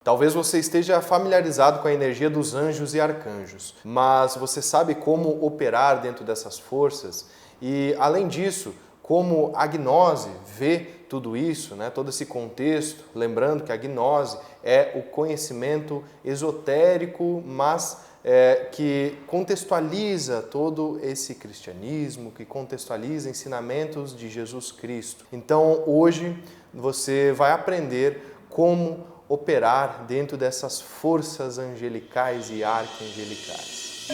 Talvez você esteja familiarizado com a energia dos anjos e arcanjos, mas você sabe como operar dentro dessas forças? E, além disso, como a gnose vê tudo isso, né? Todo esse contexto, lembrando que a gnose é o conhecimento esotérico, mas que contextualiza todo esse cristianismo, que contextualiza ensinamentos de Jesus Cristo. Então, hoje, você vai aprender como operar dentro dessas forças angelicais e arcangelicais.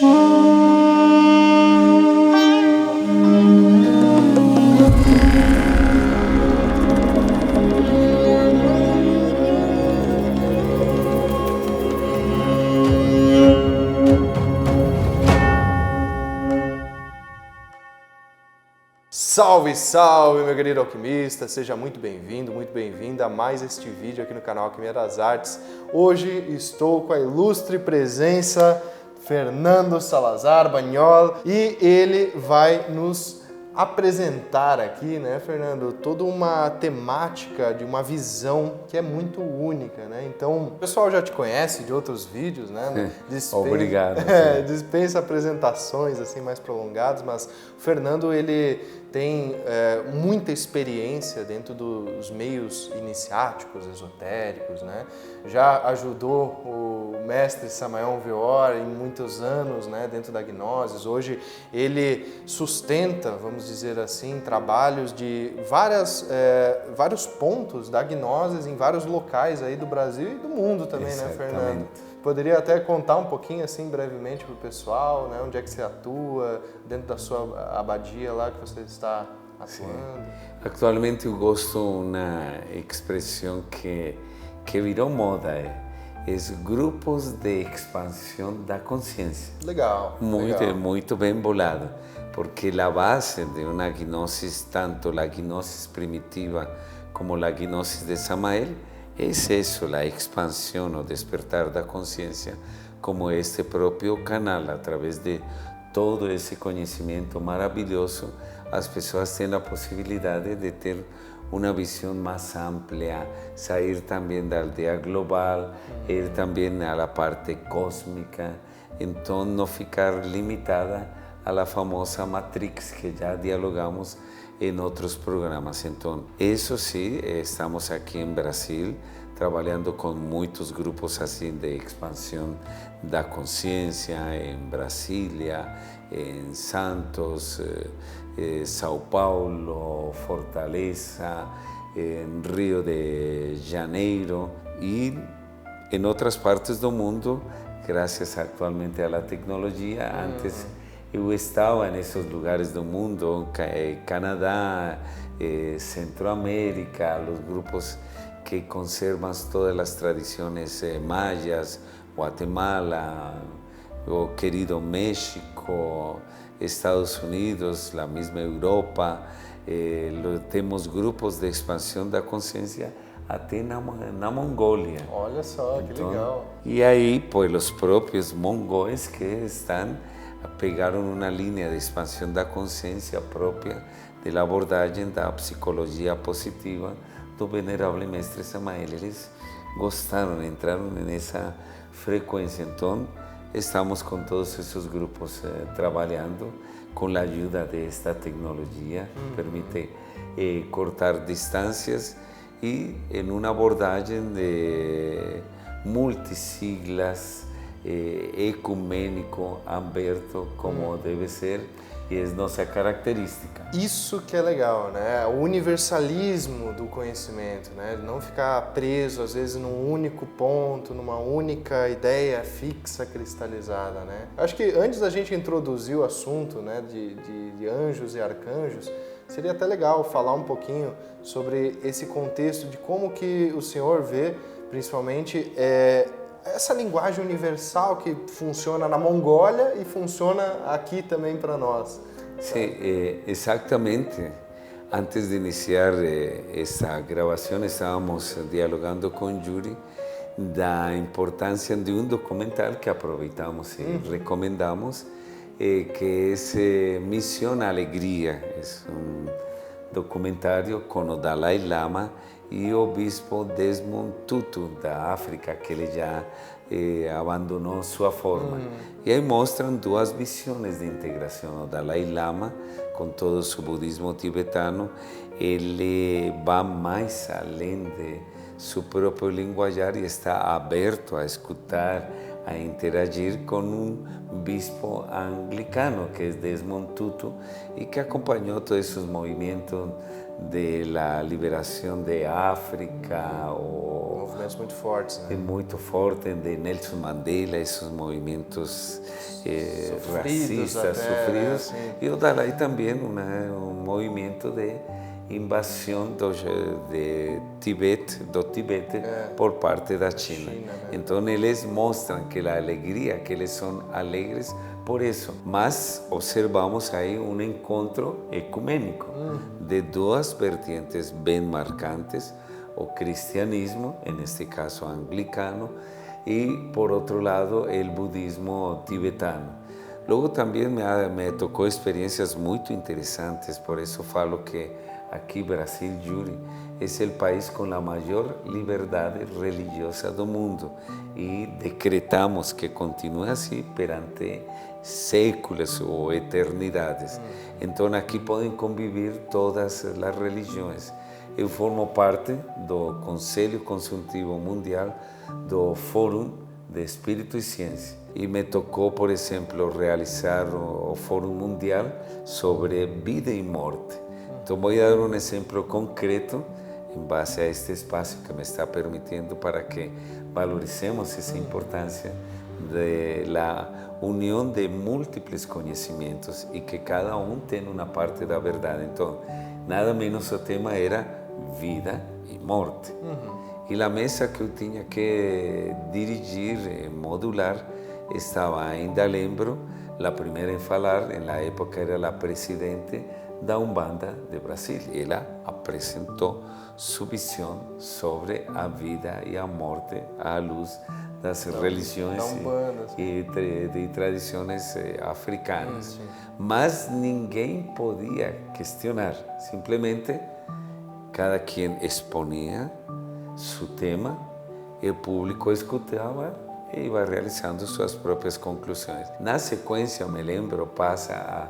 Salve, salve, meu querido alquimista! Seja muito bem-vindo, muito bem-vinda a mais este vídeo aqui no canal Alquimia das Artes. Hoje estou com a ilustre presença Fernando Salazar Bagnol e ele vai nos apresentar aqui, né, Fernando, toda uma temática de uma visão que é muito única, né? Então, o pessoal já te conhece de outros vídeos, né? Obrigado. Dispensa apresentações assim mais prolongadas, mas o Fernando ele tem muita experiência dentro dos meios iniciáticos, esotéricos, né? Já ajudou o mestre Samael Weor em muitos anos, né, dentro da Gnosis. Hoje ele sustenta, vamos dizer assim, trabalhos de vários pontos da Gnosis em vários locais aí do Brasil e do mundo também, Exatamente. né, Fernando? Poderia até contar um pouquinho, assim, brevemente para o pessoal, né? Onde é que você atua, dentro da sua abadia lá que você está atuando? Sim. Atualmente eu gosto uma expressão que virou moda, grupos de expansão da consciência. Legal. Muito bem bolado, porque a base de uma gnosis, tanto a gnosis primitiva como a gnosis de Samael, es eso, la expansión o despertar da conciencia como este propio canal. A través de todo ese conocimiento maravilloso, as pessoas têm a possibilidade de ter uma visão mais ampla, sair também da aldea global, ir também a la parte cósmica, então não ficar limitada a la famosa Matrix que já dialogamos en otros programas. Entonces, eso sí, estamos aquí en Brasil trabajando con muchos grupos así de expansión da conciencia en Brasilia, en Santos, Sao Paulo, Fortaleza, en Río de Janeiro y en otras partes del mundo, gracias actualmente a la tecnología. Antes eu estava nesses lugares do mundo, Canadá, Centroamérica, os grupos que conservam todas as tradições mayas, Guatemala, o querido México, Estados Unidos, a mesma Europa. Temos grupos de expansão da consciência até na Mongólia. Olha só, que legal. E aí, pois, os próprios mongóis que estão pegaram uma linha de expansão da consciência própria da abordagem da psicologia positiva do venerável mestre Samael. Eles gostaram, entraram nessa frequência. Então, estamos com todos esses grupos trabalhando com a ajuda desta tecnologia que permite cortar distâncias e em uma abordagem de multisiglas, ecumênico, aberto, como deve ser, e é nossa característica. Isso que é legal, né? O universalismo do conhecimento, né? Não ficar preso, às vezes, num único ponto, numa única ideia fixa, cristalizada, né? Acho que antes da gente introduzir o assunto, né, de anjos e arcanjos, seria até legal falar um pouquinho sobre esse contexto de como que o Senhor vê, principalmente, essa linguagem universal que funciona na Mongólia e funciona aqui também para nós. Sim, exatamente. Antes de iniciar essa gravação, estávamos dialogando com Yuri da importância de um documental que aproveitamos e recomendamos, que é Missão Alegria. É um documentário com o Dalai Lama e o bispo Desmond Tutu, da África, que ele já abandonou sua forma. E aí mostram duas visões de integração. O Dalai Lama, com todo o seu budismo tibetano, ele vai mais além de seu próprio linguajar e está aberto a escutar, a interagir com um bispo anglicano, que é Desmond Tutu, e que acompanhou todos esses movimentos de la liberação de África, Movimentos muito fortes, né? muito forte, de Nelson Mandela, esses movimentos racistas, até, sofridos. né? E o Dalai também, um movimento de invasão do Tibete por parte da China. Né? Então eles mostram que a alegria, que eles são alegres por isso. Mas observamos aí um encontro ecumênico de duas vertentes bem marcantes, o cristianismo, neste caso anglicano, e por outro lado o budismo tibetano. Logo também me tocou experiências muito interessantes, por isso falo que aqui Brasil, Yuri, é o país com a maior liberdade religiosa do mundo e decretamos que continue assim perante séculos ou eternidades. Então aqui podem conviver todas as religiões. Eu formo parte do Conselho Consultivo Mundial do Fórum de Espírito e Ciência. E me tocou, por exemplo, realizar o Fórum Mundial sobre vida e morte. Então vou dar um exemplo concreto em base a este espaço que me está permitindo para que valorizemos essa importância da união de múltiplos conhecimentos e que cada um tem uma parte da verdade. Então, nada menos o tema era vida e morte. E a mesa que eu tinha que dirigir, modular, estava, ainda lembro, a primeira em falar, na época era a presidente da Umbanda de Brasil. Ela apresentou sua visão sobre a vida e a morte à luz das religiões e de tradições africanas. Mas ninguém podia questionar, simplesmente cada quem exponia seu tema e o público escutava e ia realizando suas próprias conclusões. Na sequência, eu me lembro, passa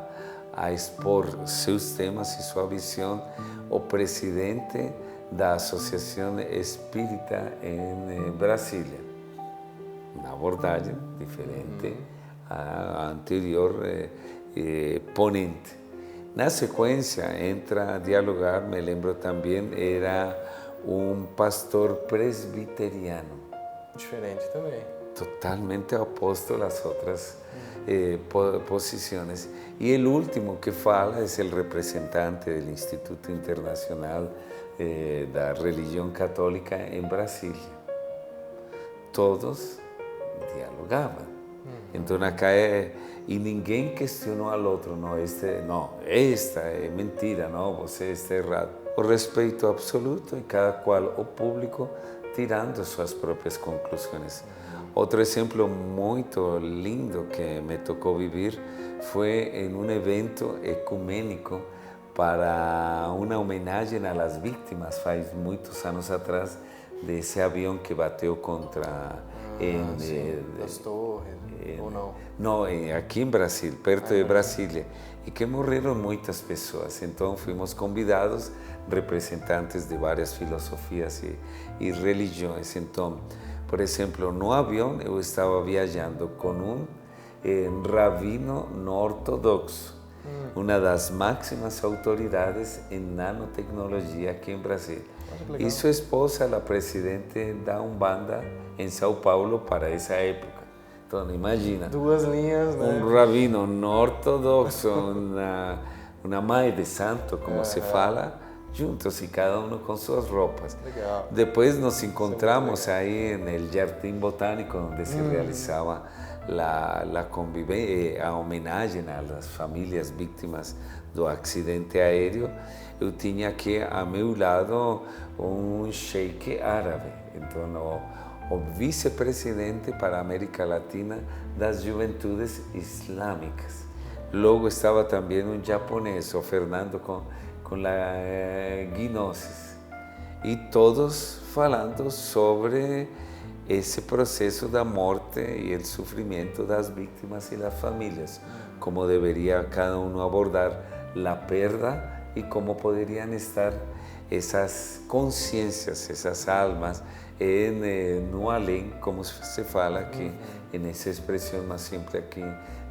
a expor seus temas e sua visão o presidente da Associação Espírita em Brasília. Uma abordagem diferente à anterior ponente. Na sequência, entra a dialogar, me lembro também, era um pastor presbiteriano. Diferente também. Totalmente oposto às outras posições. E o último que fala é o representante do Instituto Internacional da Religião Católica em Brasília. Todos dialogavam. Então acá e ninguém questionou ao outro, não, esta é mentira, não, você está errado. O respeito absoluto e cada qual, o público, tirando suas próprias conclusões. Outro exemplo muito lindo que me tocou viver foi em um evento ecumênico para uma homenagem às vítimas, faz muitos anos atrás, desse avião que bateu contra as torres, ou não? Não, aqui em Brasil, perto de Brasília, e que morreram muitas pessoas. Então fomos convidados representantes de várias filosofias e religiões. Então, por exemplo, no avião eu estava viajando com um rabino não ortodoxo, uma das máximas autoridades em nanotecnologia aqui em Brasil. E sua esposa, a presidente da Umbanda em São Paulo para essa época. Então, imagina. Duas linhas, né? Um rabino não ortodoxo, uma mãe de santo, como se fala, juntos e cada um com suas roupas. Legal. Depois nos encontramos aí no Jardim Botânico, onde se realizava a homenagem às famílias vítimas do acidente aéreo. Eu tinha aqui a meu lado um sheik árabe, então o vice-presidente para a América Latina das Juventudes Islâmicas. Logo estava também um japonês, o Fernando com a Gnosis. e todos falando sobre esse processo da morte e o sofrimento das vítimas e das famílias, como deveria cada um abordar a perda e como poderiam estar essas consciências, essas almas no além, como se fala aqui, nessa expressão mais sempre aqui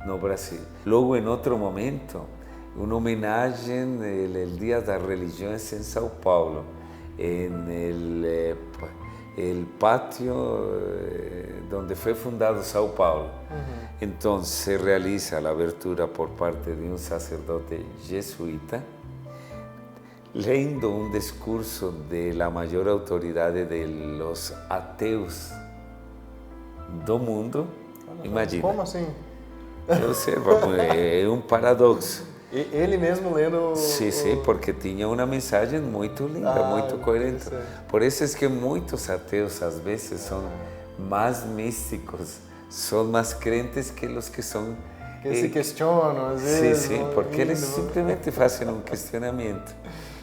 no Brasil. Logo, em outro momento, uma homenagem ao Dia das Religiões em São Paulo, el patio donde foi fundado São Paulo. Então, se realiza a abertura por parte de um sacerdote jesuíta, lendo um discurso de la maior autoridade de los ateus do mundo. Imagina. Como assim? Eu sei, é um paradoxo. Ele mesmo lendo... Sim, porque tinha uma mensagem muito linda, muito coerente. Por isso é que muitos ateus, às vezes, são mais místicos, são mais crentes que os que são... Que se questionam, às vezes. Sim, porque eles simplesmente fazem um questionamento.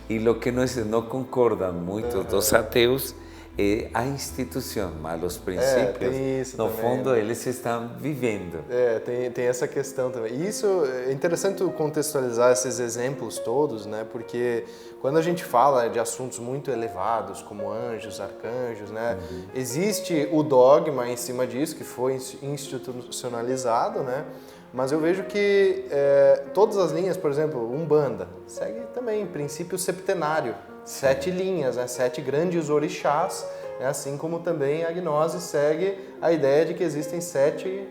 E o que não concordam muito dos ateus é a instituição, mas os princípios, no fundo, eles estão vivendo. Tem essa questão também. E isso é interessante contextualizar esses exemplos todos, né? Porque quando a gente fala de assuntos muito elevados, como anjos, arcanjos, né? Existe o dogma em cima disso, que foi institucionalizado, né? Mas eu vejo que todas as linhas, por exemplo, Umbanda, segue também princípio septenário, 7 linhas, né? 7 grandes orixás, assim como também a gnose segue a ideia de que existem 7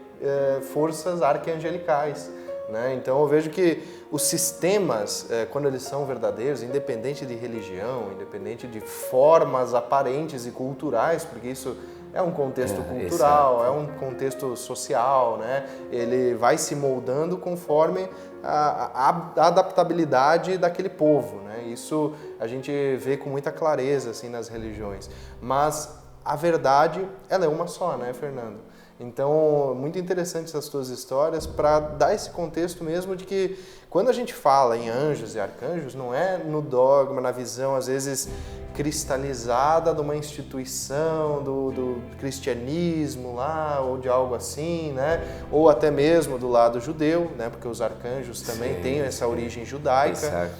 forças arcangelicais, né? Então eu vejo que os sistemas, quando eles são verdadeiros, independente de religião, independente de formas aparentes e culturais, porque isso é um contexto cultural, é um contexto social, né? Ele vai se moldando conforme a adaptabilidade daquele povo, né? Isso a gente vê com muita clareza assim nas religiões. Mas a verdade, ela é uma só, né, Fernando? Então, muito interessante essas tuas histórias para dar esse contexto mesmo de que quando a gente fala em anjos e arcanjos, não é no dogma, na visão, às vezes, cristalizada de uma instituição, do cristianismo lá, ou de algo assim, né? Ou até mesmo do lado judeu, né? Porque os arcanjos também têm essa origem judaica,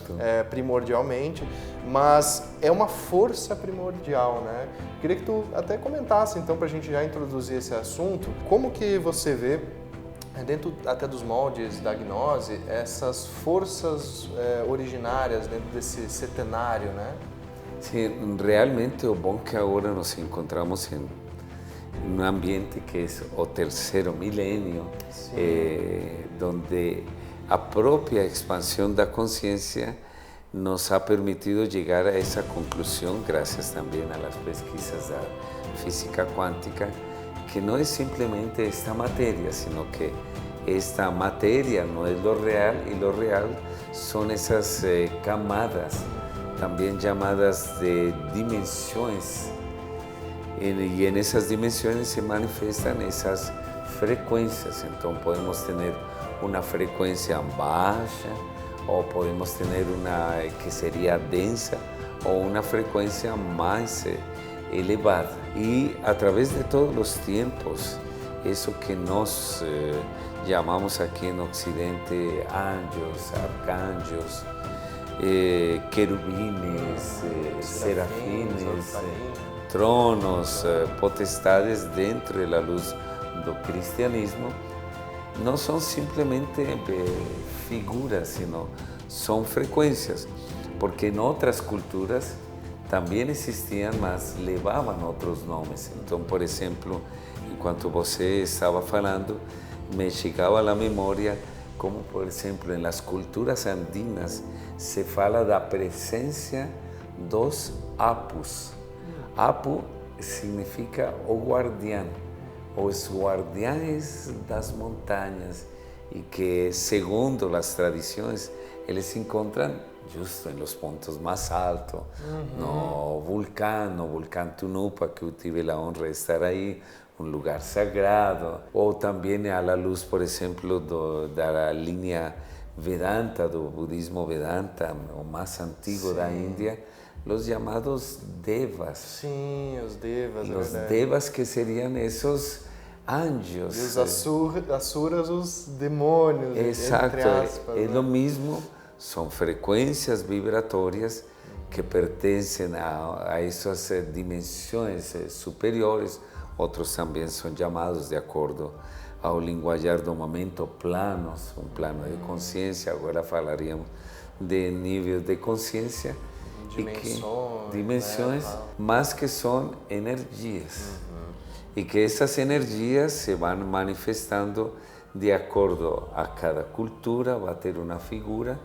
primordialmente, mas é uma força primordial, né? Queria que tu até comentasse, então, para a gente já introduzir esse assunto, como que você vê, dentro até dos moldes da gnose, essas forças originárias dentro desse setenário, né? Sim, realmente o bom que agora nos encontramos em um ambiente que é o terceiro milênio, onde a própria expansão da consciência nos ha permitido chegar a essa conclusão, graças também às pesquisas da física quântica, que não é simplesmente esta matéria, sino que esta matéria não é lo real, e lo real são essas camadas, também chamadas de dimensões, e nessas dimensões se manifestam essas frequências. Então podemos ter uma frequência baixa, ou podemos ter uma que seria densa, ou uma frequência mais elevada. E através de todos os tempos, isso que nós chamamos aqui no Ocidente anjos, arcanjos, querubines, serafines, tronos, potestades dentro da luz do cristianismo, não são simplesmente figuras, sino são frequências, porque em outras culturas também existiam, mas levavam outros nomes. Então, por exemplo, enquanto você estava falando, me chegava à memória como, por exemplo, nas culturas andinas se fala da presença dos apus. Apu significa o guardião, os guardiães das montanhas, e que, segundo as tradições, eles se encontram justo em los pontos mais altos, no vulcão Tunupa, que eu tive a honra de estar aí, um lugar sagrado, ou também à luz, por exemplo, da linha Vedanta, do budismo Vedanta, o mais antigo da Índia, los llamados devas. Sim, os devas, é Los verdade. devas que serían esos anjos. E os asuras, os demônios, Exacto, entre aspas. es né? lo mismo, son frecuencias vibratorias que pertenecen a esas dimensiones superiores. Otros también son llamados de acuerdo ao linguajar do momento planos, un plano de consciência. Agora falaríamos de níveis de consciência. Dimensões, né? mas que son energías. Y que esas energías se van manifestando de acuerdo a cada cultura, va a ter una figura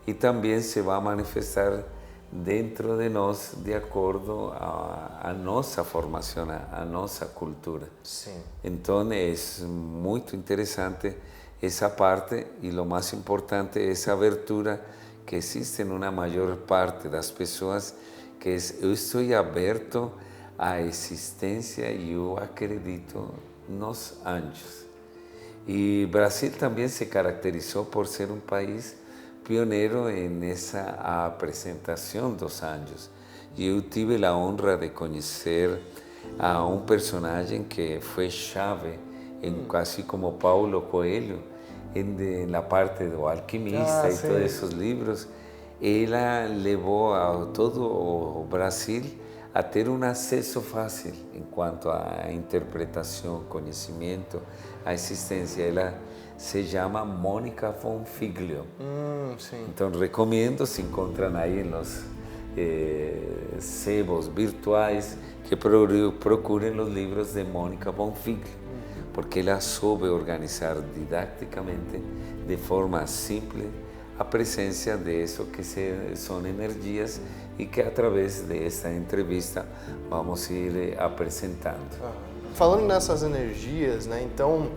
y también se va a manifestar dentro de nós de acordo a nossa formação, a nossa cultura. Sim. Então é muito interessante essa parte e o mais importante é essa abertura que existe em uma maior parte das pessoas, que é eu estou aberto à existência e eu acredito nos anjos. E Brasil também se caracterizou por ser um país pioneiro nessa apresentação dos anjos. E eu tive a honra de conhecer a um personagem que foi chave, quase como Paulo Coelho, na parte do Alquimista e todos esses livros. Ela levou a todo o Brasil a ter um acesso fácil em quanto à interpretação, conhecimento, à existência. Ela se chama Mônica von Figlio. Sim. Então recomendo, se encontram aí nos sebos virtuais, que procurem os livros de Mônica von Figlio, porque ela soube organizar didaticamente, de forma simples, a presença de isso que são energias e que através desta entrevista vamos ir apresentando. Falando nessas energias, né, então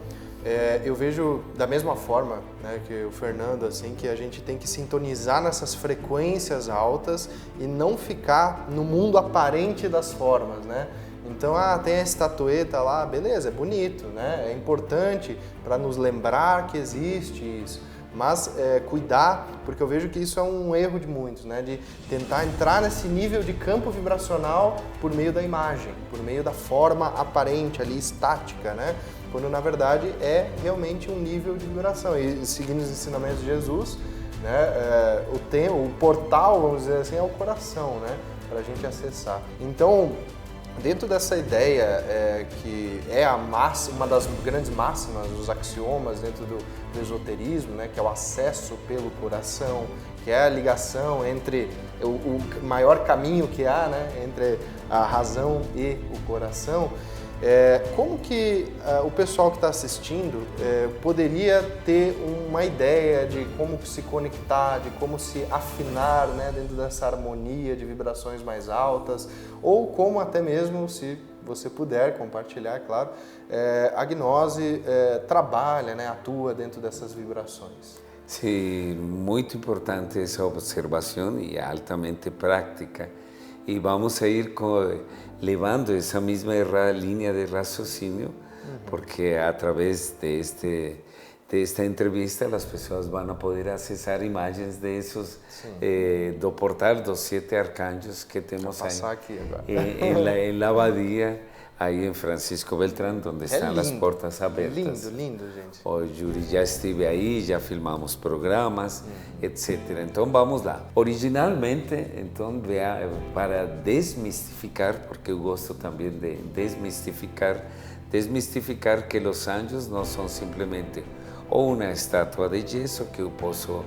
eu vejo da mesma forma, né, que o Fernando, assim, que a gente tem que sintonizar nessas frequências altas e não ficar no mundo aparente das formas, né? Então, tem a estatueta lá, beleza, é bonito, né? É importante para nos lembrar que existe isso. Mas cuidar, porque eu vejo que isso é um erro de muitos, né? De tentar entrar nesse nível de campo vibracional por meio da imagem, por meio da forma aparente ali, estática, né? Quando na verdade é realmente um nível de vibração. E seguindo os ensinamentos de Jesus, né? O portal, vamos dizer assim, é o coração, né? Para a gente acessar. Então, dentro dessa ideia que é uma das grandes máximas, os axiomas dentro do esoterismo, né, que é o acesso pelo coração, que é a ligação entre o maior caminho que há, né, entre a razão e o coração, como que o pessoal que está assistindo poderia ter uma ideia de como se conectar, de como se afinar, né, dentro dessa harmonia de vibrações mais altas, ou como até mesmo, se você puder compartilhar, claro, a gnose trabalha, né, atua dentro dessas vibrações. Sim, muito importante essa observação e altamente prática. E vamos a ir levando essa mesma linha de raciocínio, porque a través de esta entrevista as pessoas vão poder acessar imagens desses do portal dos 7 arcanjos que temos aí aqui agora. em la abadia, aí em Francisco Beltrán, onde estão as portas abertas. Lindo, lindo, gente. O Yuri, já estive aí, já filmamos programas, etc. Então vamos lá. Originalmente, então, para desmistificar, porque eu gosto também de desmistificar que os anjos não são simplesmente ou uma estátua de gesso que eu posso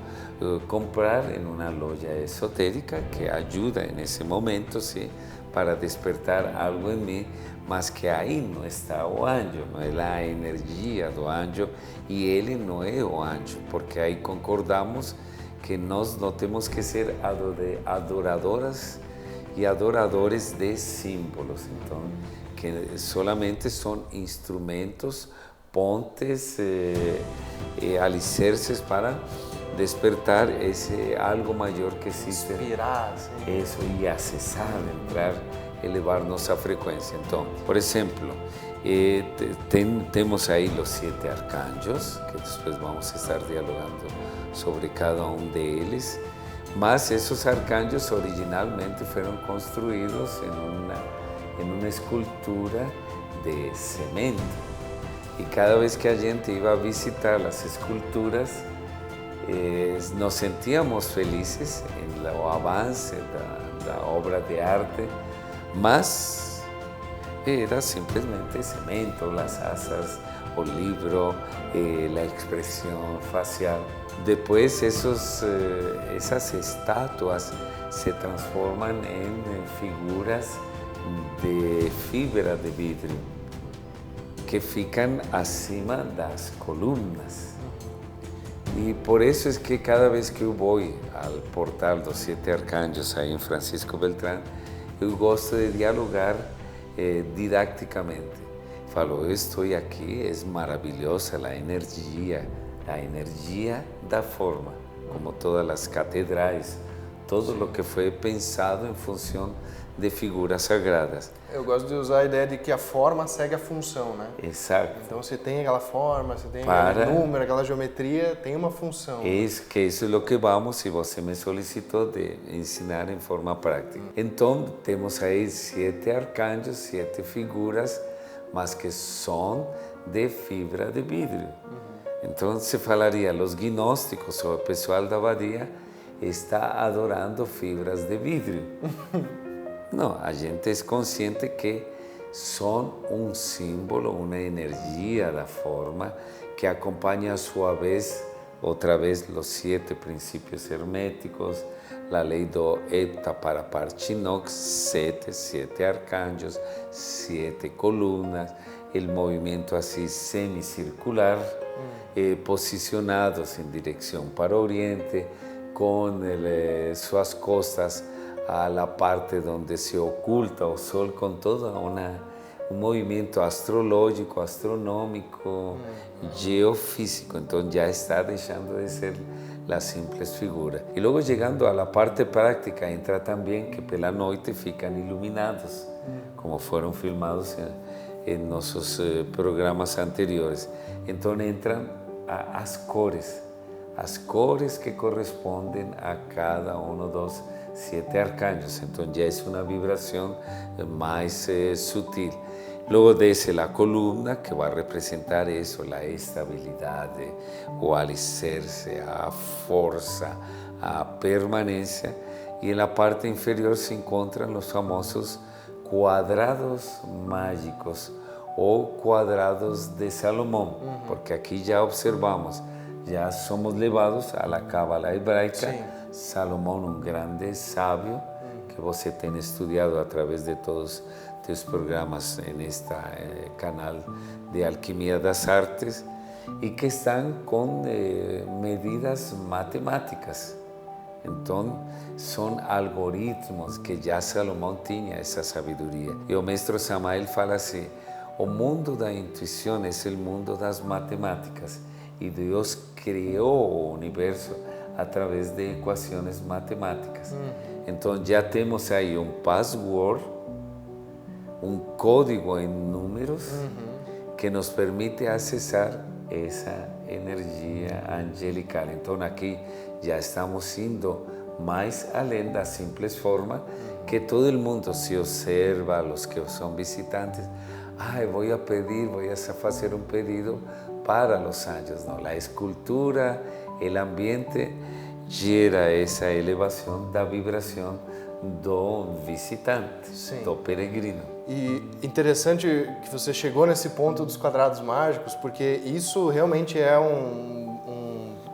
comprar em uma loja esotérica, que ajuda nesse momento, sim, para despertar algo em mim, mas que aí não está o anjo, não é a energia do anjo e ele não é o anjo, porque aí concordamos que nós não temos que ser adoradoras e adoradores de símbolos, então, que solamente são instrumentos, pontes e alicerces para despertar esse algo maior que existe. Inspirar, sim. Isso, e acessar, entrar, elevar nossa frequência. Então, por exemplo, temos aí os 7 arcanjos, que depois vamos estar dialogando sobre cada um deles, Mas esos arcángeles originalmente fueron construidos en una escultura de cemento. Y cada vez que a gente iba a visitar las esculturas, nos sentíamos felices en el avance da obra de arte, mas era simplesmente cemento, las asas, o libro, la expresión facial. Después esas estatuas se transforman en figuras de fibra de vidrio que fican acima de las columnas. Y por eso es que cada vez que yo voy al portal dos Siete Arcángeles ahí en Francisco Beltrán, yo gosto de dialogar didácticamente. Falo, eu estou aqui, é maravilhosa a energia da forma, como todas as catedrais, todo o que foi pensado em função de figuras sagradas. Eu gosto de usar a ideia de que a forma segue a função, né? Exato. Então você tem aquela forma, você tem aquele número, aquela geometria, tem uma função. Que isso é o que vamos, e você me solicitou de ensinar em forma prática. Então, temos aí 7 arcanjos, 7 figuras, mas que são de fibra de vidro. Então, se falaria, os gnósticos ou o pessoal da abadia está adorando fibras de vidro. Não, a gente é consciente que são um símbolo, uma energia da forma que acompanha a sua vez, outra vez, os 7 princípios herméticos, a lei do Eta para Parchinox, 7 arcanjos, 7 colunas, o movimento assim semicircular, posicionados em direção para o Oriente, com suas costas a la parte onde se oculta o Sol, com todo um movimento astrológico, astronômico, geofísico. Então já está deixando de ser a simples figura. E logo chegando à parte prática, entra também que pela noite ficam iluminados, como foram filmados em nossos programas anteriores. Então entram as cores que correspondem a cada um dos 7 arcanjos. Então já é uma vibração mais sutil. Luego desce a coluna, que vai representar isso, a estabilidade, o alicerce, a força, a permanência. E na parte inferior se encontram os famosos quadrados mágicos ou quadrados de Salomão, porque aqui já observamos, já somos levados à Cábala hebraica. Sim. Salomão, um grande sábio, que você tem estudado através de todos os programas neste canal de Alquimia das Artes, e que estão com medidas matemáticas. Então, são algoritmos que já Salomão tinha essa sabedoria. E o mestre Samael fala assim, o mundo da intuição é o mundo das matemáticas, e Deus criou o universo através de equações matemáticas. Então, já temos aí um password, um código em números que nos permite acessar essa energia angelical. Então, aqui já estamos indo mais além da simples forma que todo mundo se observa, os que são visitantes. Vou fazer um pedido para os anjos. Não, a escultura, o ambiente gera essa elevação da vibração do visitante, sim, do peregrino. E interessante que você chegou nesse ponto dos quadrados mágicos, porque isso realmente é um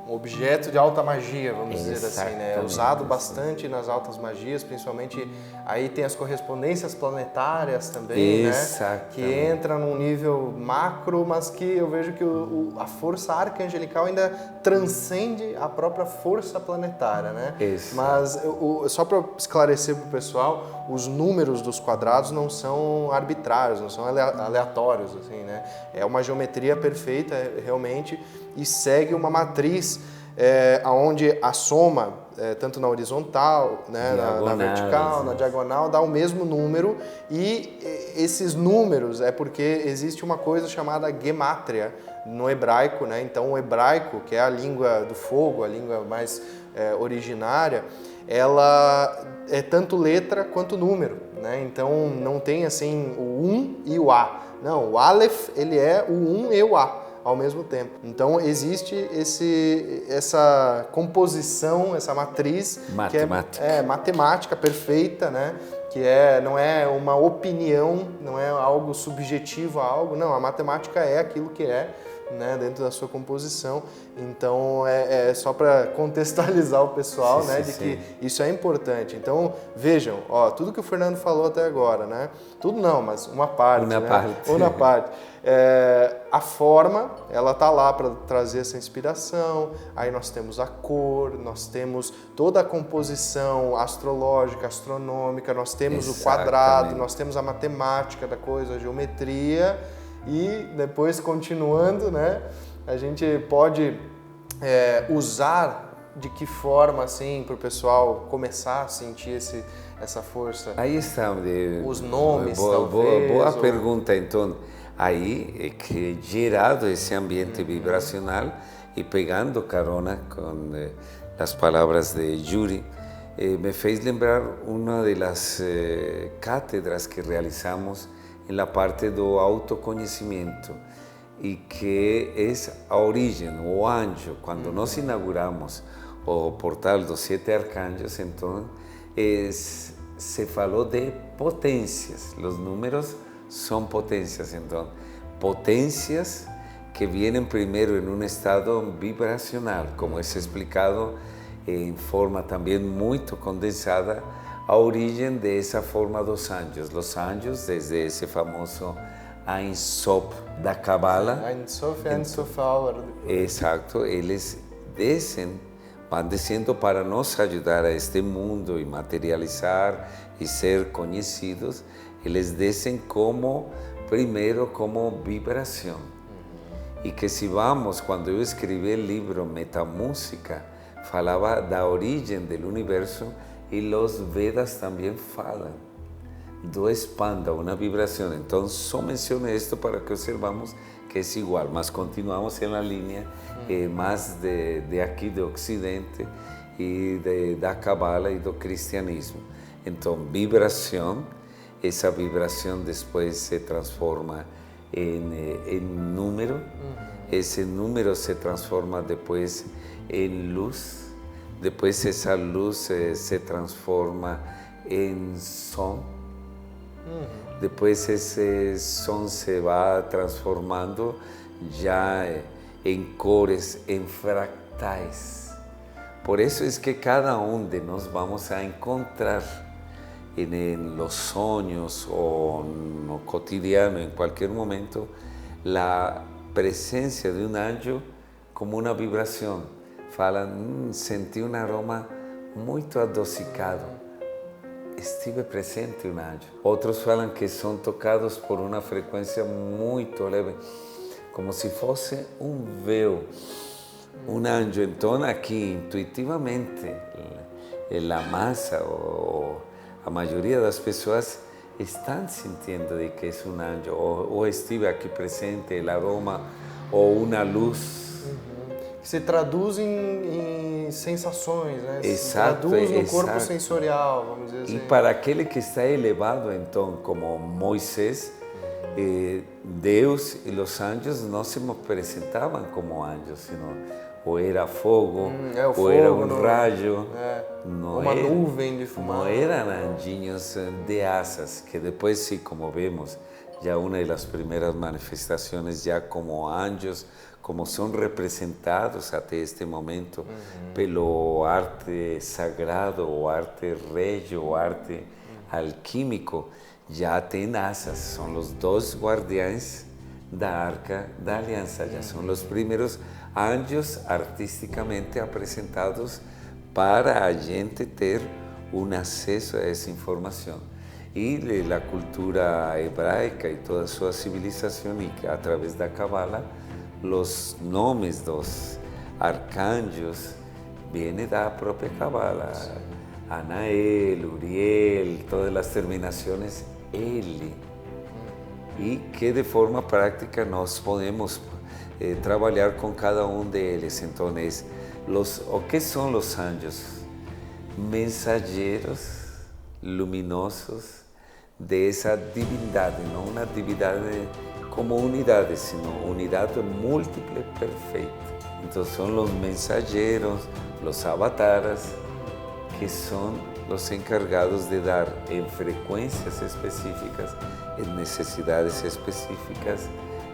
objeto de alta magia, vamos dizer assim, né? É usado bastante nas altas magias, principalmente aí tem as correspondências planetárias também, né? Que entra num nível macro, mas que eu vejo que a força arcangelical ainda transcende a própria força planetária, né? Mas só para esclarecer para o pessoal, os números dos quadrados não são arbitrários, não são aleatórios, assim, né? É uma geometria perfeita, realmente, e segue uma matriz onde a soma, tanto na horizontal, né, na vertical, na diagonal, dá o mesmo número, e esses números é porque existe uma coisa chamada gemátria no hebraico, né? Então o hebraico, que é a língua do fogo, a língua mais originária, ela é tanto letra quanto número, né? Então não tem assim o 1 e o A. Não, o Aleph ele é o 1 e o A ao mesmo tempo. Então existe essa composição, essa matriz Matemática. que é matemática perfeita, né? Que não é uma opinião, não é algo subjetivo a algo, não, a matemática é aquilo que é, né, dentro da sua composição. Então é só para contextualizar o pessoal, Sim, né, sim, de que isso é importante. Então vejam, ó, tudo que o Fernando falou até agora, né, tudo não, mas uma parte, uma parte. A forma, ela tá lá para trazer essa inspiração. Aí nós temos a cor, nós temos toda a composição astrológica, astronômica, nós temos o quadrado, nós temos a matemática da coisa, a geometria. E depois, continuando, né, a gente pode usar de que forma, assim, para o pessoal começar a sentir essa força? Aí está. Os nomes, talvez. Boa pergunta, então. Aí é que gerado esse ambiente vibracional e pegando carona com as palavras de Yuri, me fez lembrar uma das cátedras que realizamos en la parte do autoconhecimento e que é a origem, o anjo. Quando nós inauguramos o portal dos 7 arcanjos, então se falou de potências. Os números são potências, então potências que vienen primeiro em um estado vibracional, como é explicado em forma também muito condensada, a origem dessa forma dos anjos. Os anjos, desde esse famoso Ein Sof da Cabala. Ein Sof e Ein Sof Auer. Exato, eles vão descendo para nos ajudar a este mundo e materializar e ser conhecidos. Eles descem primeiro como vibração. E que se vamos, quando eu escrevi o livro Metamúsica, falava da origem do universo. E os Vedas também falam do expanda, uma vibração. Então, só menciono isto para que observamos que é igual, mas continuamos na linha mais de aqui do Ocidente e da Cabala e do cristianismo. Então, vibração, essa vibração depois se transforma em número, esse número se transforma depois em luz. Depois essa luz se transforma em som. Depois esse som se vai transformando já em cores, em fractais. Por isso é que cada de nós vamos a encontrar em los sonhos ou no cotidiano, em qualquer momento, a presença de um anjo como uma vibração. Falam, senti um aroma muito adocicado. Estive presente um anjo. Outros falam que são tocados por uma frequência muito leve, como se fosse um véu, um anjo. Então, aqui, intuitivamente, a massa ou a maioria das pessoas estão sentindo de que é um anjo, ou estive aqui presente, o aroma ou uma luz. Se traduz em sensações, né? Exato, se traduz no corpo sensorial, vamos dizer assim. E para aquele que está elevado, então, como Moisés, Deus e os anjos não se apresentavam como anjos, senão ou era fogo, ou era um raio, uma nuvem de fumaça. Não eram anjinhos de asas, que depois, sim, como vemos, já uma das primeiras manifestações, já como anjos, como são representados até este momento pelo arte sagrado, o arte regio, o arte alquímico, já tem asas, são os 2 guardiães da Arca da Aliança, já são os primeiros anjos artisticamente apresentados para a gente ter um acesso a essa informação. E a cultura hebraica e toda a sua civilização, e através da Cabala, os nomes dos arcanjos vienen da própria Cabala. Anael, Uriel, todas as terminações L. E que de forma prática nós podemos trabalhar com cada deles. Então, o que são os anjos? mensajeros luminosos de esa divinidad, no una divinidad como unidades, sino unidad múltiple perfecta. Entonces son los mensajeros, los avataras, que son los encargados de dar en frecuencias específicas, en necesidades específicas,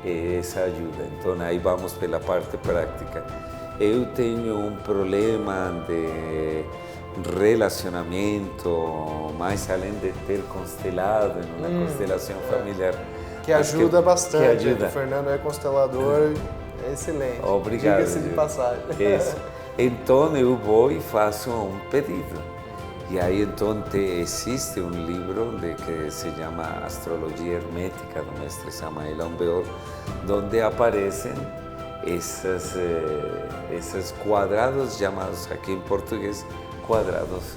essa ajuda. Então aí vamos pela parte prática. Eu tenho um problema de relacionamento, mais além de ter constelado em uma constelação familiar. Que ajuda bastante. Que ajuda. O Fernando é constelador, é excelente. Obrigado. Diga-se de passagem. Isso. Então eu vou e faço um pedido. E aí então existe um livro que se chama Astrologia Hermética do mestre Samael Aun Weor, onde aparecem esses quadrados chamados aqui em português quadrados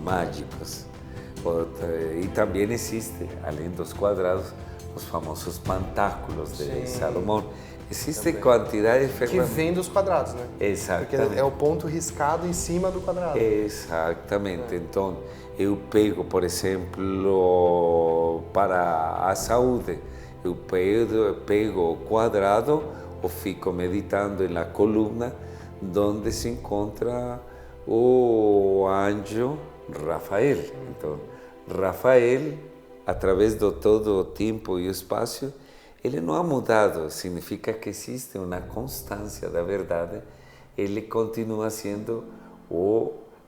mágicos. E também existe, além dos quadrados, os famosos pentáculos de Salomão. Existe quantidade de ferramentas. Que vem dos quadrados, né? Exatamente. Porque é o ponto riscado em cima do quadrado. Exatamente. Então, eu pego, por exemplo, para a saúde, eu pego o quadrado ou fico meditando na coluna, onde se encontra o anjo Rafael. Então, Rafael, através de todo o tempo e o espaço, ele não ha mudado, significa que existe uma constância da verdade, ele continua sendo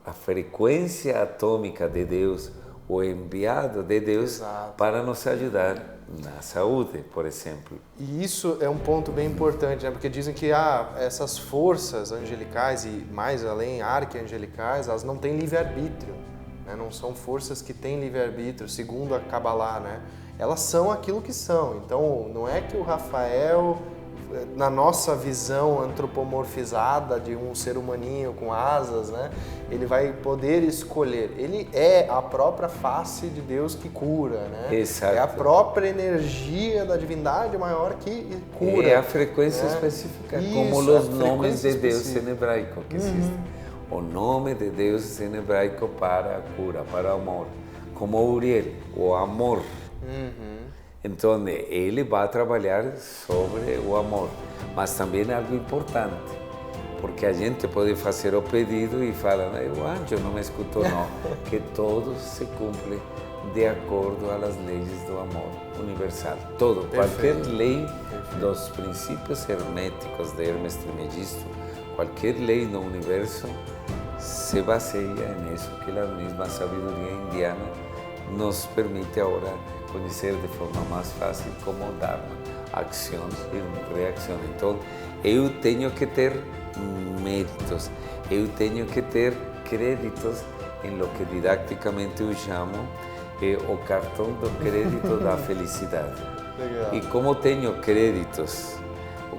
a frequência atômica de Deus, o enviado de Deus. Exato. Para nos ajudar na saúde, por exemplo. E isso é um ponto bem importante, né? Porque dizem que essas forças angelicais e mais além arcangelicais, elas não têm livre-arbítrio, né? Não são forças que têm livre-arbítrio, segundo a Kabbalah, né? Elas são aquilo que são. Então, não é que o Rafael, na nossa visão antropomorfizada de um ser humaninho com asas, né, ele vai poder escolher. Ele é a própria face de Deus que cura, né? Exato. É a própria energia da divindade maior que cura. É a frequência específica, isso, como os nomes de Deus em hebraico que existem. O nome de Deus em hebraico para a cura, para o amor. Como Uriel, o amor. Então, ele vai trabalhar sobre o amor, mas também é algo importante, porque a gente pode fazer o pedido e falar, o anjo não me escutou, não, que todo se cumpre de acordo às leis do amor universal. Todo, qualquer lei dos princípios herméticos de Hermes Trismegisto, qualquer lei no universo se baseia nisso que a mesma sabedoria indiana nos permite agora conhecer de forma mais fácil como Dharma, ação e reação. Então, eu tenho que ter méritos, eu tenho que ter créditos em lo que didaticamente eu chamo o cartão do crédito da felicidade. Legal. E como tenho créditos,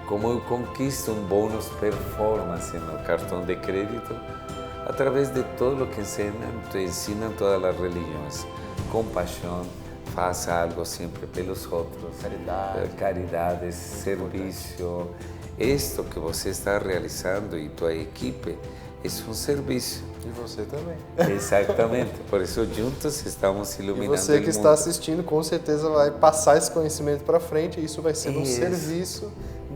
como eu conquisto um bônus performance no cartão de crédito, através de todo o que ensinam todas as religiões. Compaixão, faça algo sempre pelos outros. Caridade, serviço. Isto que você está realizando e tua equipe é um serviço. E você também. Exatamente. Por isso, juntos estamos iluminando. E você que está assistindo, com certeza vai passar esse conhecimento para frente e isso vai ser um serviço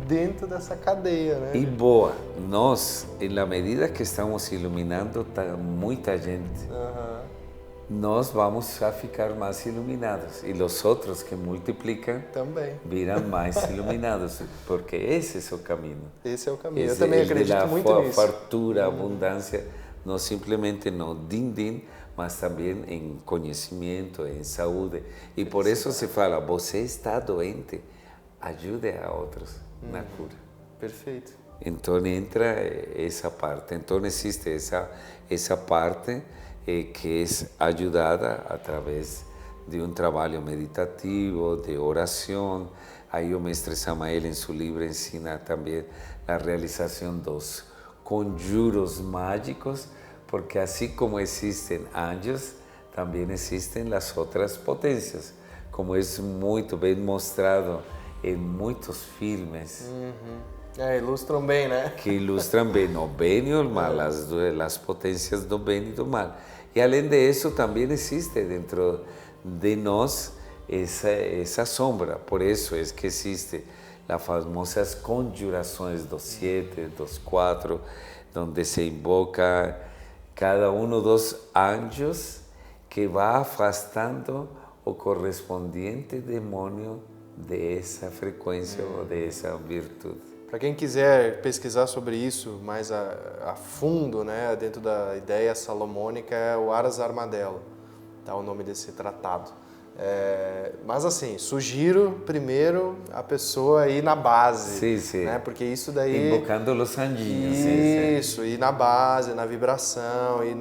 dentro dessa cadeia, né? E boa, nós, na medida que estamos iluminando muita gente, nós vamos a ficar mais iluminados. E os outros que multiplicam também virão mais iluminados, porque esse é o caminho. Esse é o caminho. Eu também acredito muito nisso. Fartura, abundância, não simplesmente no din-din, mas também em conhecimento, em saúde. E por isso se fala, você está doente, ajude a outros na cura. Perfeito. Então entra essa parte. Então existe essa parte que é ajudada através de um trabalho meditativo, de oração. Aí o mestre Samael, em seu livro, ensina também a realização dos conjuros mágicos, porque assim como existem anjos, também existem as outras potências, como é muito bem mostrado em muitos filmes. Ilustram bem, né? Que ilustram bem o bem e o mal, as potências do bem e do mal. E além disso, também existe dentro de nós essa sombra. Por isso é que existe as famosas conjurações dos 7, dos 4, onde se invoca cada um dos anjos que vai afastando o correspondiente demônio dessa frequência ou dessa virtude. Para quem quiser pesquisar sobre isso mais a fundo, né, dentro da ideia salomônica, é o Ars Armadelo, tá, o nome desse tratado. Mas assim, sugiro primeiro a pessoa ir na base, né, porque isso daí... Invocando os anjinhos. Isso, ir na base, na vibração, e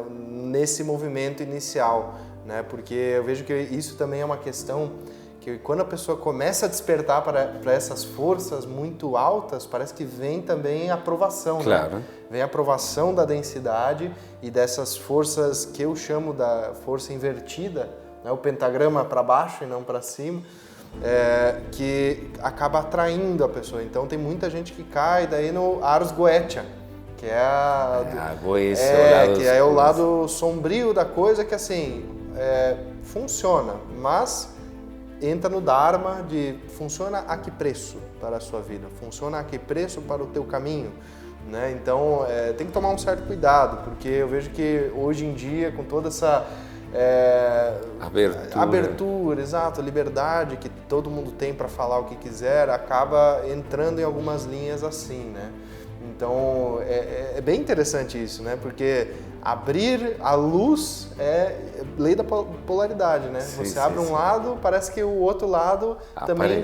nesse movimento inicial, né, porque eu vejo que isso também é uma questão que quando a pessoa começa a despertar para essas forças muito altas, parece que vem também a aprovação, claro, né? Vem a aprovação da densidade e dessas forças que eu chamo da força invertida, né? O pentagrama para baixo e não para cima, que acaba atraindo a pessoa. Então tem muita gente que cai daí no Ars Goetia, que é o lado sombrio da coisa, que assim, funciona, mas entra no Dharma de funciona a que preço para a sua vida, funciona a que preço para o teu caminho, né? Então tem que tomar um certo cuidado, porque eu vejo que hoje em dia, com toda essa abertura, exato, liberdade que todo mundo tem para falar o que quiser, acaba entrando em algumas linhas assim, né? Então é bem interessante isso, né? Porque abrir a luz é lei da polaridade, né? Você abre um lado, parece que o outro lado também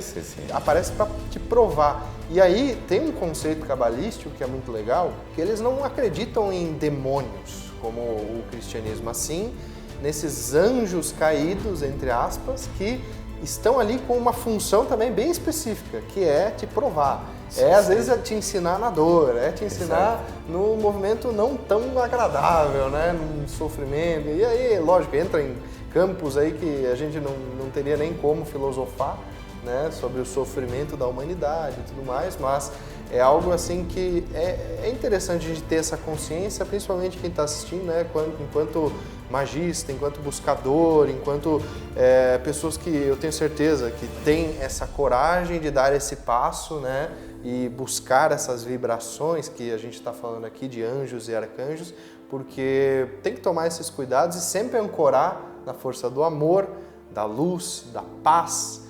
aparece para te provar. E aí tem um conceito cabalístico que é muito legal, que eles não acreditam em demônios, como o cristianismo, assim, nesses anjos caídos, entre aspas, que estão ali com uma função também bem específica, que é te provar. Às vezes te ensinar na dor, te ensinar no movimento não tão agradável, né? No sofrimento. E aí, lógico, entra em campos aí que a gente não teria nem como filosofar, né? Sobre o sofrimento da humanidade e tudo mais, mas é algo assim que é interessante a gente ter essa consciência, principalmente quem está assistindo, né? Enquanto magista, enquanto buscador, enquanto pessoas que eu tenho certeza que têm essa coragem de dar esse passo, né? E buscar essas vibrações que a gente está falando aqui de anjos e arcanjos, porque tem que tomar esses cuidados e sempre ancorar na força do amor, da luz, da paz.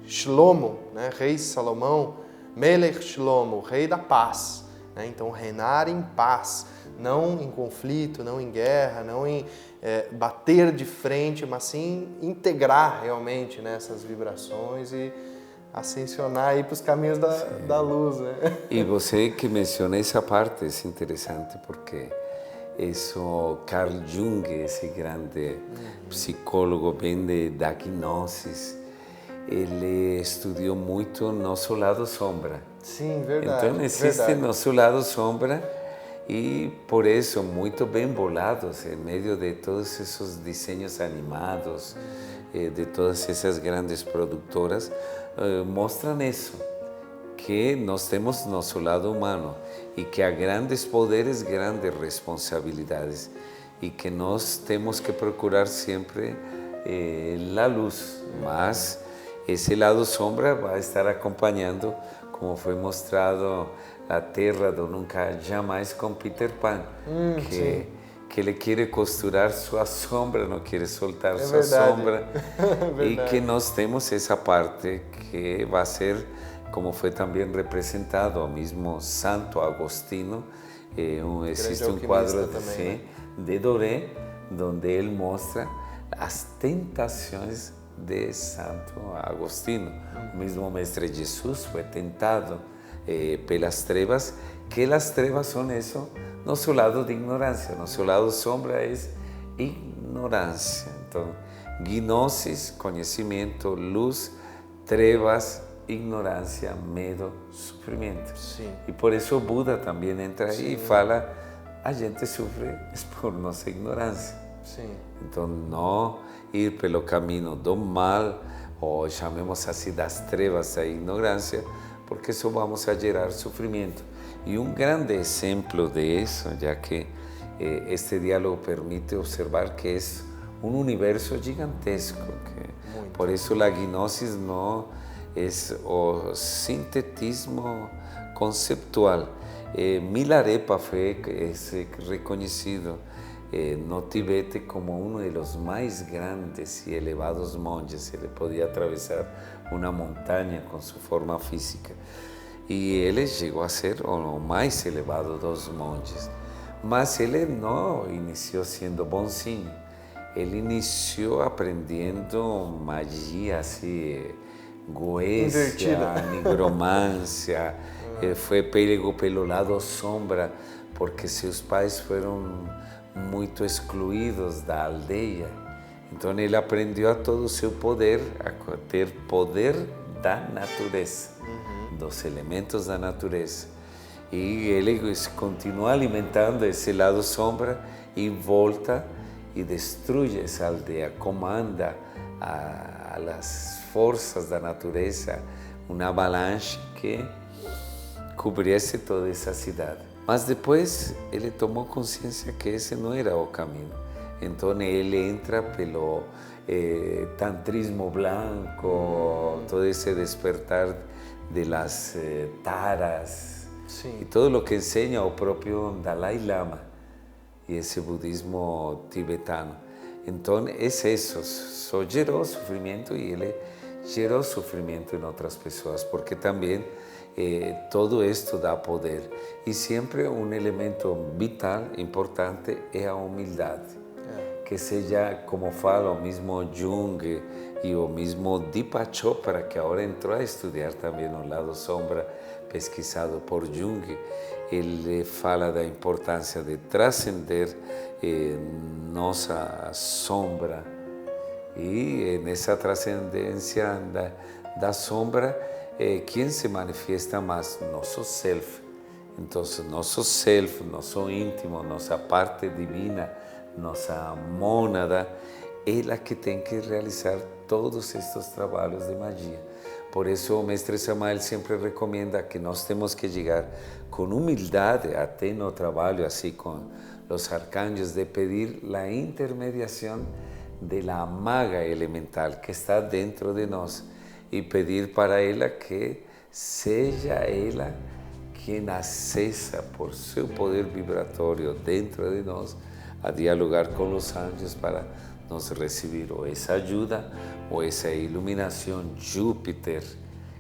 Shlomo, né? Rei Salomão, Melech Shlomo, rei da paz, né? Então reinar em paz, não em conflito, não em guerra, não em bater de frente, mas sim integrar realmente, né, essas vibrações e ascensionar aí para os caminhos da luz, né? E você que menciona essa parte é interessante porque isso Carl Jung, esse grande psicólogo bem da gnosis, ele estudou muito nosso lado sombra. Sim, verdade. Então existe nosso lado sombra e por isso muito bem bolados em meio de todos esses desenhos animados, de todas essas grandes produtoras, mostram isso, que nós temos nosso lado humano e que há grandes poderes, grandes responsabilidades e que nós temos que procurar sempre a luz, mas esse lado sombra vai estar acompanhando, como foi mostrado, a Terra do Nunca Jamais com Peter Pan, que ele quer costurar sua sombra, não quer soltar sua sombra, e que nós temos essa parte que vai ser, como foi também representado, o mesmo Santo Agostinho, existe um quadro também, de Doré, onde ele mostra as tentações de Santo Agostinho. O mesmo Mestre Jesus foi tentado pelas trevas, que as trevas são isso, nosso lado de ignorância, nosso lado sombra é ignorância. Então, gnosis, conhecimento, luz, trevas, ignorância, medo, sofrimento. Sim. E por isso o Buda também entra aí e fala, a gente sofre por nossa ignorância. Sim. Então, não ir pelo caminho do mal o llamemos así das trevas da ignorancia, porque eso vamos a gerar sufrimiento. Y un grande ejemplo de eso, ya que este diálogo permite observar que es un universo gigantesco, que por eso la gnosis no es o sintetismo conceptual. Milarepa es reconocido no Tibete como uno de los más grandes y elevados monjes. Se le podía atravesar una montaña con su forma física. Y él llegó a ser o más elevado dos monjes. Mas él no inició siendo bonzinho. Él inició aprendiendo magia así, goecia, nigromancia. Fue pego pelo lado sombra, porque seus pais foram muito excluídos da aldeia. Então ele aprendeu a todo o seu poder, a ter poder da natureza, dos elementos da natureza. E ele continua alimentando esse lado sombra e volta e destrui essa aldeia, comanda as forças da natureza, uma avalanche que cobriese toda essa cidade. Mas depois ele tomou consciência que esse não era o caminho. Então ele entra pelo tantrismo blanco, todo esse despertar de las taras, e todo o que ensina o próprio Dalai Lama e esse budismo tibetano. Então é isso, só gerou sofrimento e ele gerou sofrimento em outras pessoas, porque também todo esto dá poder. E sempre um elemento vital, importante, é a humildade. Que seja, como fala o mesmo Jung e o mesmo Deepak Chopra, que agora entrou a estudar também o lado sombra, pesquisado por Jung, ele fala da importância de transcender nossa sombra. E nessa transcendência da sombra, quem se manifiesta mais? Nosso self. Então, nosso self, nosso íntimo, nossa parte divina, nossa mônada, ela que tem que realizar todos estes trabalhos de magia. Por isso, o mestre Samael sempre recomenda que nós temos que chegar com humildade até no trabalho, assim com os arcanjos, de pedir a intermediação da maga elemental que está dentro de nós e pedir para ela que seja ela quem acessa por seu poder vibratório dentro de nós a dialogar com os anjos para nos receber ou essa ajuda ou essa iluminação. Júpiter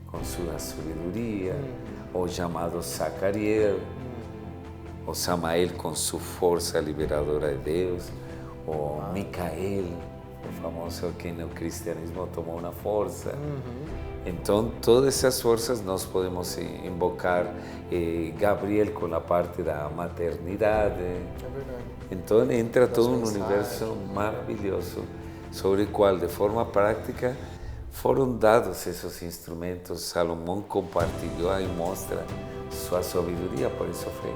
com sua sabedoria, o chamado Zacariel, o Samael com sua força liberadora de Deus, o Micael, o famoso que no cristianismo tomou uma força. Então, todas essas forças nós podemos invocar. Gabriel com a parte da maternidade. É verdade. Então, entra todo um universo maravilhoso, sobre o qual, de forma prática, foram dados esses instrumentos. Salomão compartilhou e mostra sua sabedoria, por isso foi.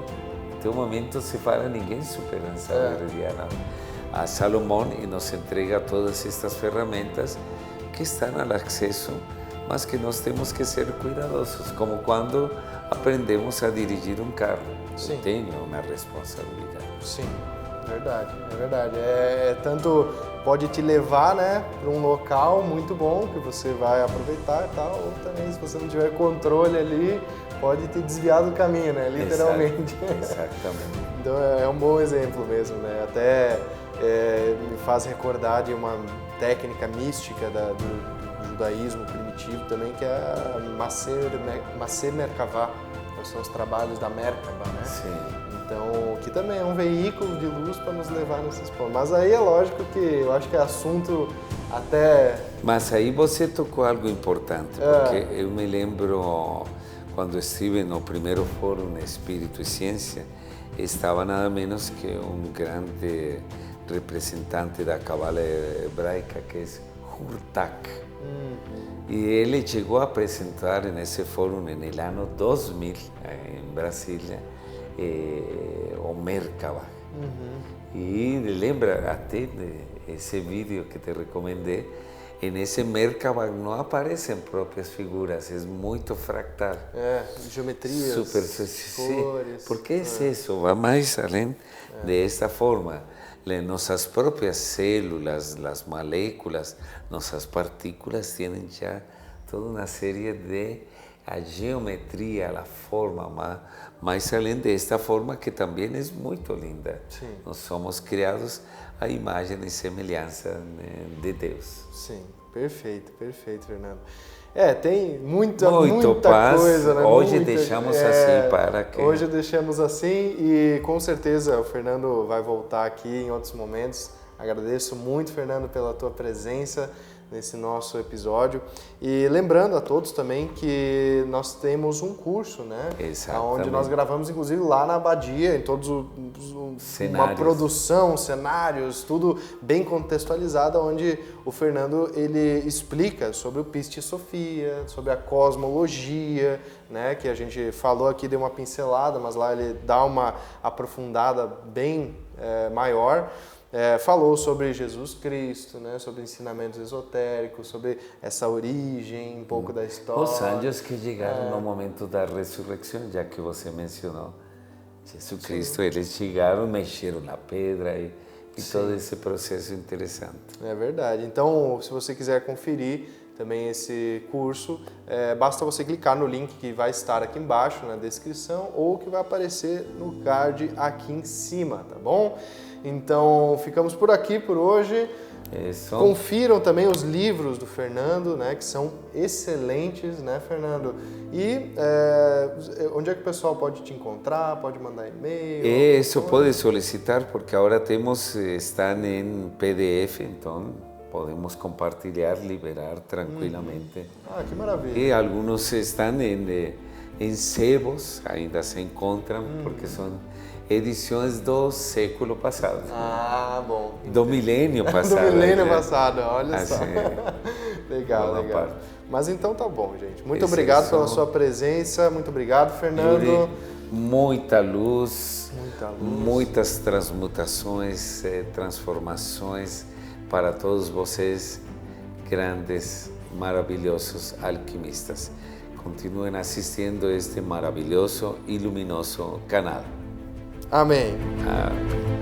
Até o momento se fala, ninguém supera a sabedoria a Salomão e nos entrega todas estas ferramentas que estão ao acesso, mas que nós temos que ser cuidadosos, como quando aprendemos a dirigir um carro. Eu tenho uma responsabilidade. Sim, é verdade, é verdade. Tanto pode te levar, né, para um local muito bom que você vai aproveitar e tal, ou também, se você não tiver controle ali, pode te desviar do caminho, né, literalmente. Exatamente. Então é um bom exemplo mesmo, né, até me faz recordar de uma técnica mística do judaísmo primitivo também, que é a Maser Merkavah, que são os trabalhos da Merkabah, né? Sim. Então, que também é um veículo de luz para nos levar nesses pontos. Mas aí é lógico que eu acho que é assunto até... Mas aí você tocou algo importante, porque eu me lembro quando estive no primeiro fórum Espírito e Ciência, estava nada menos que um grande representante da cabala hebraica, que é Hurtak. E ele chegou a apresentar nesse fórum no ano 2000, em Brasília, o Merkabah. E lembra até esse vídeo que te recomendei, En ese Merkabah no aparecen propias figuras, es muy fractal. Geometrias, Sí. cores. ¿Por qué es eso? Va más além de esta forma. Nuestras propias células, las moléculas, nuestras partículas tienen ya toda una serie de a geometría, la forma, más além de esta forma que también es muy linda. Sim. Nós somos criados à imagem e semelhança de Deus. Sim, perfeito, Fernando. Tem muita paz. coisa, né? Hoje deixamos assim para que... Hoje deixamos assim e com certeza o Fernando vai voltar aqui em outros momentos. Agradeço muito, Fernando, pela tua presença nesse nosso episódio. E lembrando a todos também que nós temos um curso, né? Exatamente. Onde nós gravamos, inclusive, lá na Abadia, em todos uma produção, cenários, tudo bem contextualizado, onde o Fernando ele explica sobre o Pistis Sophia, sobre a cosmologia, né? Que a gente falou aqui, deu uma pincelada, mas lá ele dá uma aprofundada bem maior. Falou sobre Jesus Cristo, né? Sobre ensinamentos esotéricos, sobre essa origem, um pouco da história. Os anjos que chegaram no momento da ressurreição, já que você mencionou, Jesus Cristo, eles chegaram, mexeram na pedra e todo esse processo interessante. É verdade. Então, se você quiser conferir também esse curso, basta você clicar no link que vai estar aqui embaixo na descrição ou que vai aparecer no card aqui em cima, tá bom? Então, ficamos por aqui por hoje. Isso. Confiram também os livros do Fernando, né, que são excelentes, né, Fernando? E onde é que o pessoal pode te encontrar? Pode mandar e-mail? Isso pode solicitar, porque agora estão em PDF, então podemos compartilhar, liberar tranquilamente. Que maravilha. E alguns estão em sebos, ainda se encontram, porque são edições do século passado. Bom. Do milênio passado. Do milênio passado, olha só. Legal. Parte. Mas então tá bom, gente. Muito obrigado pela sua presença. Muito obrigado, Fernando. Yuri, muita luz, muitas transmutações, transformações para todos vocês, grandes, maravilhosos alquimistas. Continuem assistindo este maravilhoso e luminoso canal. Amém. Amém.